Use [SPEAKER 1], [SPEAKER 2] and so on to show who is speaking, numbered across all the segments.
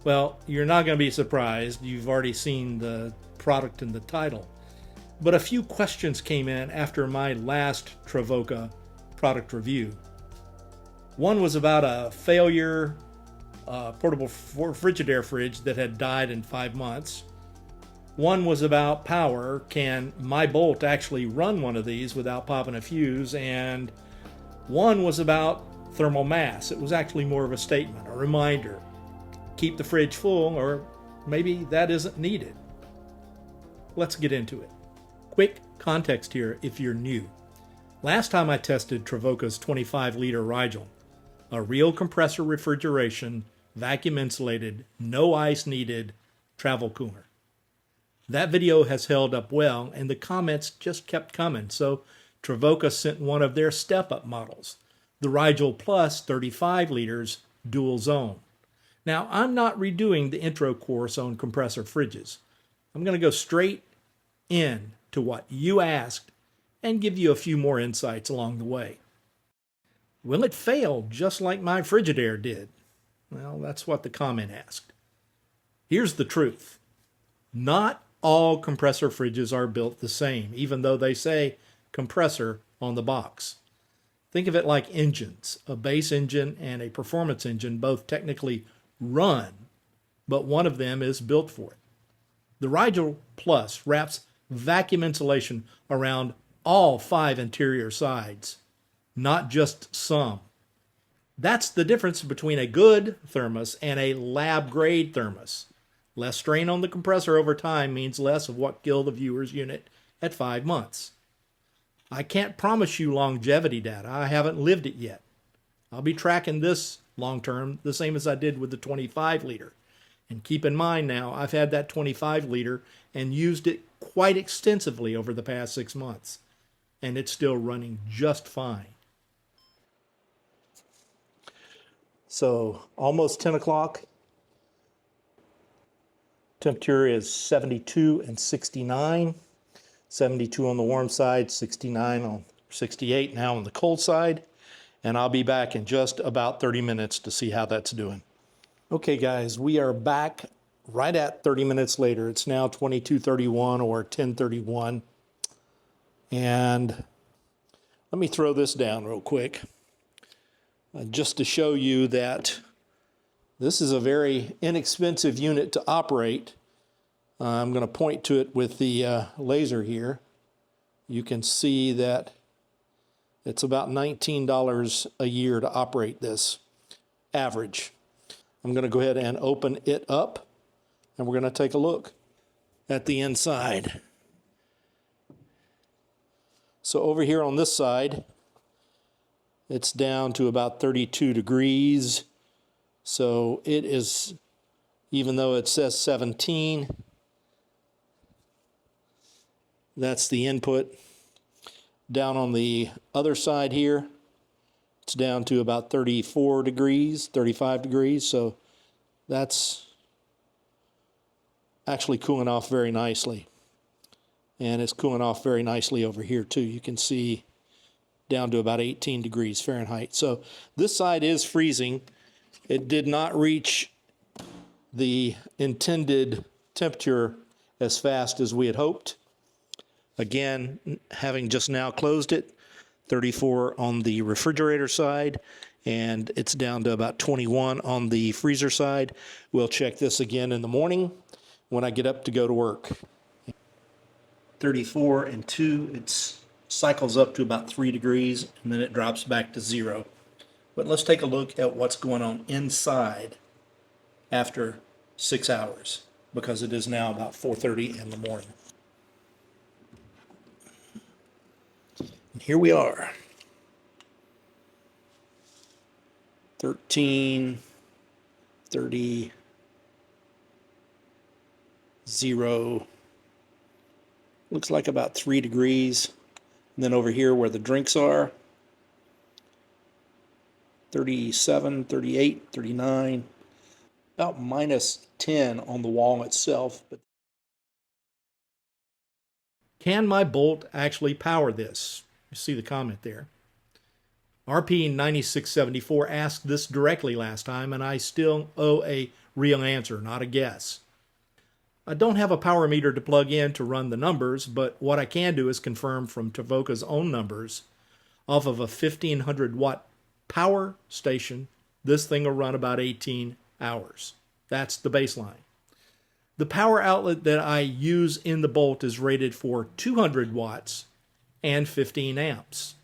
[SPEAKER 1] Well, you're not going to be surprised. You've already seen the product in the title. But a few questions came in after my last Travoca product review. One was about a failure portable Frigidaire fridge that had died in 5 months. One was about power. Can my Bolt actually run one of these without popping a fuse? And one was about thermal mass. It was actually more of a statement, a reminder. Keep the fridge full, or maybe that isn't needed. Let's get into it. Quick context here if you're new. Last time I tested Travoca's 25-liter Rigel, a real compressor refrigeration, vacuum insulated, no ice needed travel cooler. That video has held up well, and the comments just kept coming, so Travoca sent one of their step-up models, the Rigel Plus 35 liters dual zone. Now, I'm not redoing the intro course on compressor fridges. I'm going to go straight in to what you asked and give you a few more insights along the way. Will it fail just like my Frigidaire did? Well, that's what the comment asked. Here's the truth. Not all compressor fridges are built the same, even though they say compressor on the box. Think of it like engines. A base engine and a performance engine both technically run, but one of them is built for it. The Rigel Plus wraps vacuum insulation around all 5 interior sides, not just some. That's the difference between a good thermos and a lab-grade thermos. Less strain on the compressor over time means less of what killed the viewer's unit at 5 months. I can't promise you longevity data. I haven't lived it yet. I'll be tracking this long term the same as I did with the 25 liter. And keep in mind now, I've had that 25 liter and used it quite extensively over the past 6 months. And it's still running just fine. So almost 10 o'clock. Temperature is 72 and 69. 72 on the warm side, 68 now on the cold side. And I'll be back in just about 30 minutes to see how that's doing. Okay, guys, we are back right at 30 minutes later. It's now 22:31 or 10:31. And let me throw this down real quick. Just to show you that this is a very inexpensive unit to operate. I'm going to point to it with the laser here. You can see that it's about $19 a year to operate this, average. I'm going to go ahead and open it up, and we're going to take a look at the inside. So over here on this side, it's down to about 32 degrees. So it is, even though it says 17, that's the input. Down on the other side here, it's down to about 34 degrees, 35 degrees. So that's actually cooling off very nicely. And it's cooling off very nicely over here too. You can see down to about 18 degrees Fahrenheit. So this side is freezing. It did not reach the intended temperature as fast as we had hoped. Again, having just now closed it, 34 on the refrigerator side, and it's down to about 21 on the freezer side. We'll check this again in the morning when I get up to go to work. 34 and 2, it cycles up to about 3 degrees, and then it drops back to 0. But let's take a look at what's going on inside after 6 hours, because it is now about 4:30 in the morning. And here we are. 13:30, 0. Looks like about 3 degrees. And then over here where the drinks are, 37, 38, 39, about minus 10 on the wall itself. But can my Bolt actually power this? You see the comment there. RP9674 asked this directly last time, and I still owe a real answer, not a guess. I don't have a power meter to plug in to run the numbers, but what I can do is confirm from Travoca's own numbers. Off of a 1500 watt power station, this thing will run about 18 hours. That's the baseline. The power outlet that I use in the bolt is rated for 200 watts and 15 amps.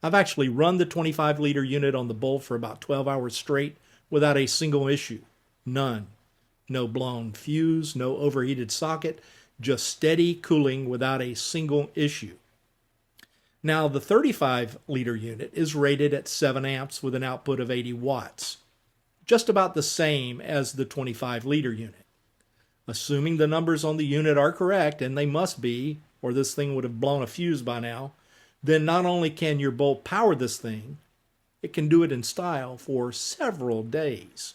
[SPEAKER 1] I've actually run the 25-liter unit on the bolt for about 12 hours straight without a single issue. None. No blown fuse, no overheated socket, just steady cooling without a single issue. Now, the 35-liter unit is rated at 7 amps with an output of 80 watts, just about the same as the 25-liter unit. Assuming the numbers on the unit are correct, and they must be, or this thing would have blown a fuse by now, then not only can your bolt power this thing, it can do it in style for several days.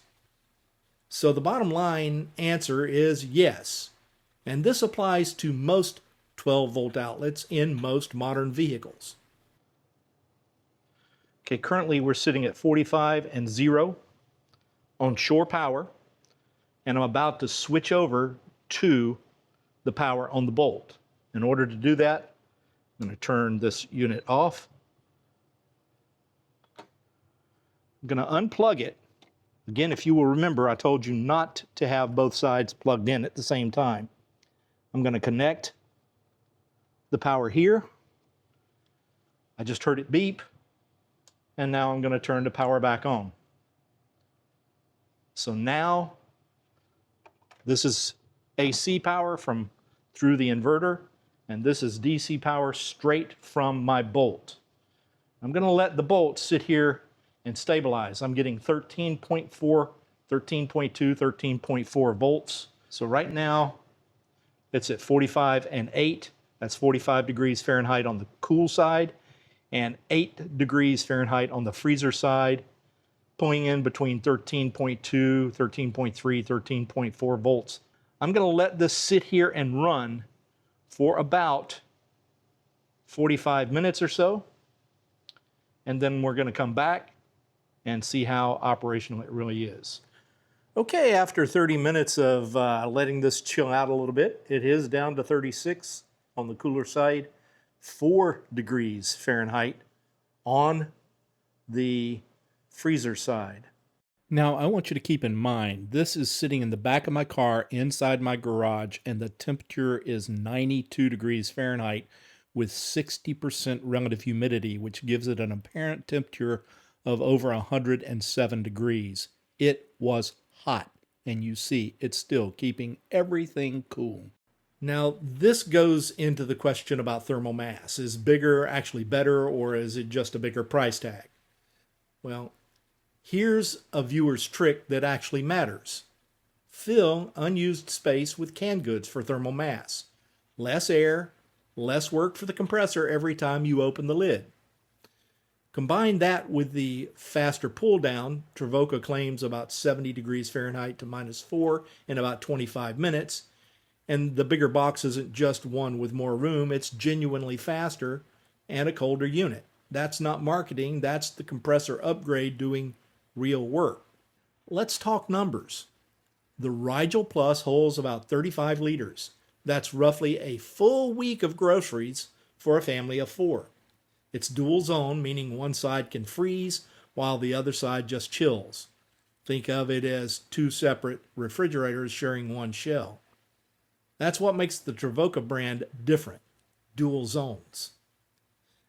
[SPEAKER 1] So the bottom line answer is yes, and this applies to most 12-volt outlets in most modern vehicles. Okay, currently we're sitting at 45 and 0 on shore power, and I'm about to switch over to the power on the bolt. In order to do that, I'm going to turn this unit off. I'm going to unplug it. Again, if you will remember, I told you not to have both sides plugged in at the same time. I'm going to connect the power here. I just heard it beep, and now I'm going to turn the power back on. So now this is AC power from through the inverter, and this is DC power straight from my bolt. I'm going to let the bolt sit here and stabilize. I'm getting 13.4, 13.2, 13.4 volts. So right now it's at 45 and 8. That's 45 degrees Fahrenheit on the cool side and 8 degrees Fahrenheit on the freezer side, pulling in between 13.2, 13.3, 13.4 volts. I'm going to let this sit here and run for about 45 minutes or so, and then we're going to come back and see how operational it really is. Okay, after 30 minutes of letting this chill out a little bit, it is down to 36 on the cooler side, 4 degrees Fahrenheit on the freezer side. Now, I want you to keep in mind, this is sitting in the back of my car inside my garage, and the temperature is 92 degrees Fahrenheit with 60% relative humidity, which gives it an apparent temperature of over 107 degrees. It was hot, and you see it's still keeping everything cool. Now, this goes into the question about thermal mass. Is bigger actually better, or is it just a bigger price tag? Well, here's a viewer's trick that actually matters. Fill unused space with canned goods for thermal mass. Less air, less work for the compressor every time you open the lid. Combine that with the faster pull down. Travoca claims about 70 degrees Fahrenheit to -4 in about 25 minutes. And the bigger box isn't just one with more room, it's genuinely faster and a colder unit. That's not marketing, that's the compressor upgrade doing real work. Let's talk numbers. The Rigel Plus holds about 35 liters. That's roughly a full week of groceries for a family of 4. It's dual zone, meaning one side can freeze while the other side just chills. Think of it as 2 separate refrigerators sharing one shell. That's what makes the Travoca brand different, dual zones.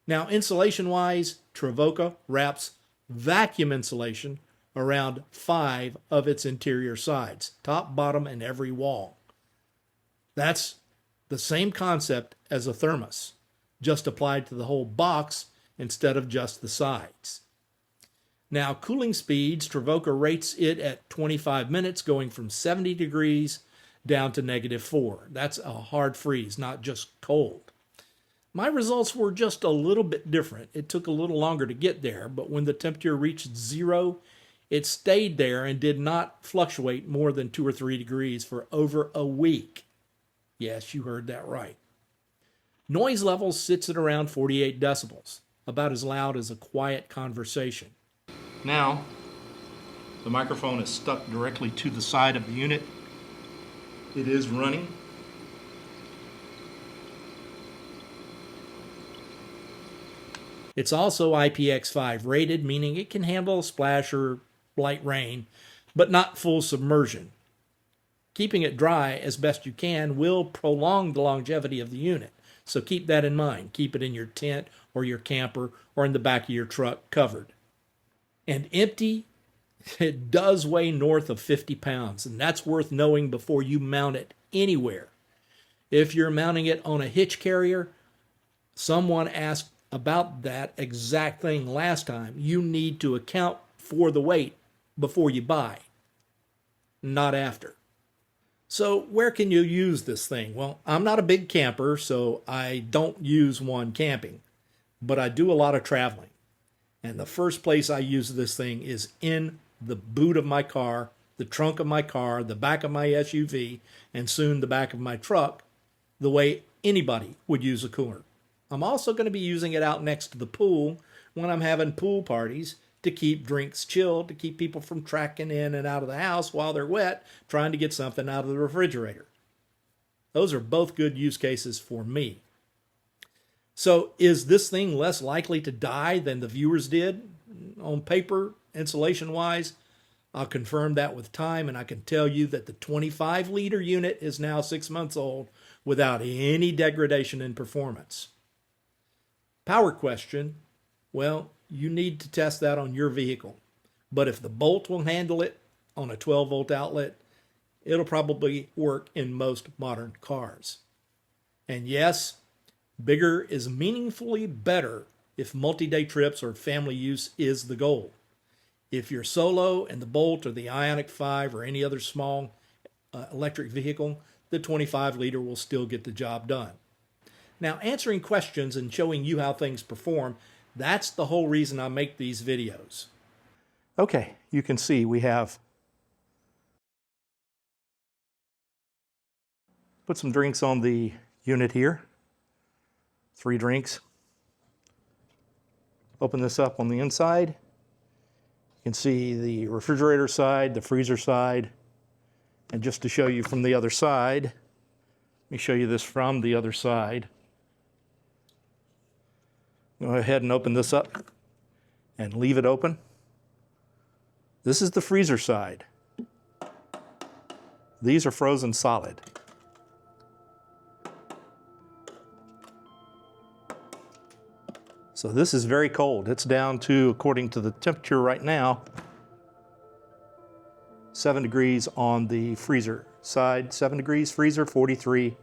[SPEAKER 1] Now, insulation-wise, Travoca wraps vacuum insulation around 5 of its interior sides, top, bottom, and every wall. That's the same concept as a thermos, just applied to the whole box instead of just the sides. Now, cooling speeds, Travoca rates it at 25 minutes, going from 70 degrees down to -4. That's a hard freeze, not just cold. My results were just a little bit different. It took a little longer to get there, but when the temperature reached 0, it stayed there and did not fluctuate more than 2 or 3 degrees for over a week. Yes, you heard that right. Noise level sits at around 48 decibels, about as loud as a quiet conversation. Now, The microphone is stuck directly to the side of the unit. It is running. It's also IPX5 rated, meaning it can handle a splash or light rain, but not full submersion. Keeping it dry as best you can will prolong the longevity of the unit, so keep that in mind. Keep it in your tent or your camper or in the back of your truck covered. And empty, it does weigh north of 50 pounds, and that's worth knowing before you mount it anywhere. If you're mounting it on a hitch carrier, someone asked about that exact thing last time. You need to account for the weight before you buy, not after. So where can you use this thing? Well, I'm not a big camper, so I don't use one camping, but I do a lot of traveling. And the first place I use this thing is in the boot of my car, the trunk of my car, the back of my SUV, and soon the back of my truck, the way anybody would use a cooler. I'm also going to be using it out next to the pool when I'm having pool parties to keep drinks chilled, to keep people from tracking in and out of the house while they're wet, trying to get something out of the refrigerator. Those are both good use cases for me. So is this thing less likely to die than the viewers did? On paper, insulation-wise, I'll confirm that with time, and I can tell you that the 25-liter unit is now 6 months old without any degradation in performance. Power question, well, you need to test that on your vehicle. But if the Bolt will handle it on a 12-volt outlet, it'll probably work in most modern cars. And yes, bigger is meaningfully better if multi-day trips or family use is the goal. If you're solo and the Bolt or the Ioniq 5 or any other small electric vehicle, the 25-liter will still get the job done. Now, answering questions and showing you how things perform, that's the whole reason I make these videos. Okay, you can see we have put some drinks on the unit here. 3 drinks. Open this up on the inside. You can see the refrigerator side, the freezer side, and just to show you from the other side, let me show you this from the other side. Go ahead and open this up and leave it open. This is the freezer side. These are frozen solid. So this is very cold. It's down to, according to the temperature right now, 7 degrees on the freezer side, 7 degrees freezer, 43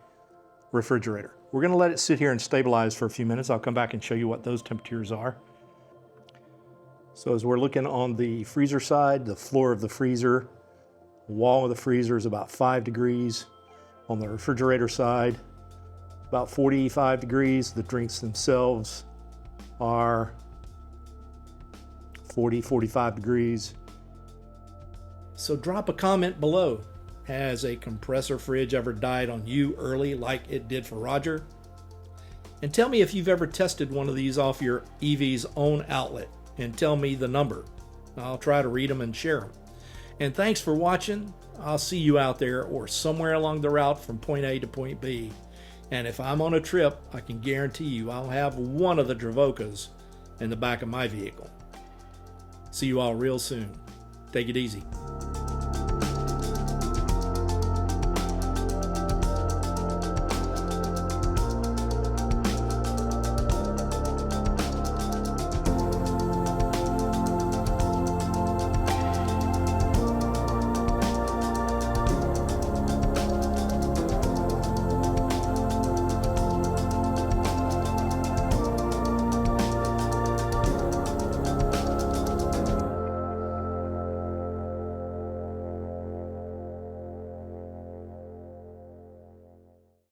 [SPEAKER 1] refrigerator. We're going to let it sit here and stabilize for a few minutes. I'll come back and show you what those temperatures are. So as we're looking on the freezer side, the floor of the freezer, the wall of the freezer is about 5 degrees. On the refrigerator side, about 45 degrees. The drinks themselves are 40, 45 degrees. So drop a comment below. Has a compressor fridge ever died on you early like it did for Roger? And tell me if you've ever tested one of these off your EV's own outlet, and tell me the number. I'll try to read them and share them. And thanks for watching. I'll see you out there or somewhere along the route from point A to point B. And if I'm on a trip, I can guarantee you I'll have one of the Dravokas in the back of my vehicle. See you all real soon. Take it easy.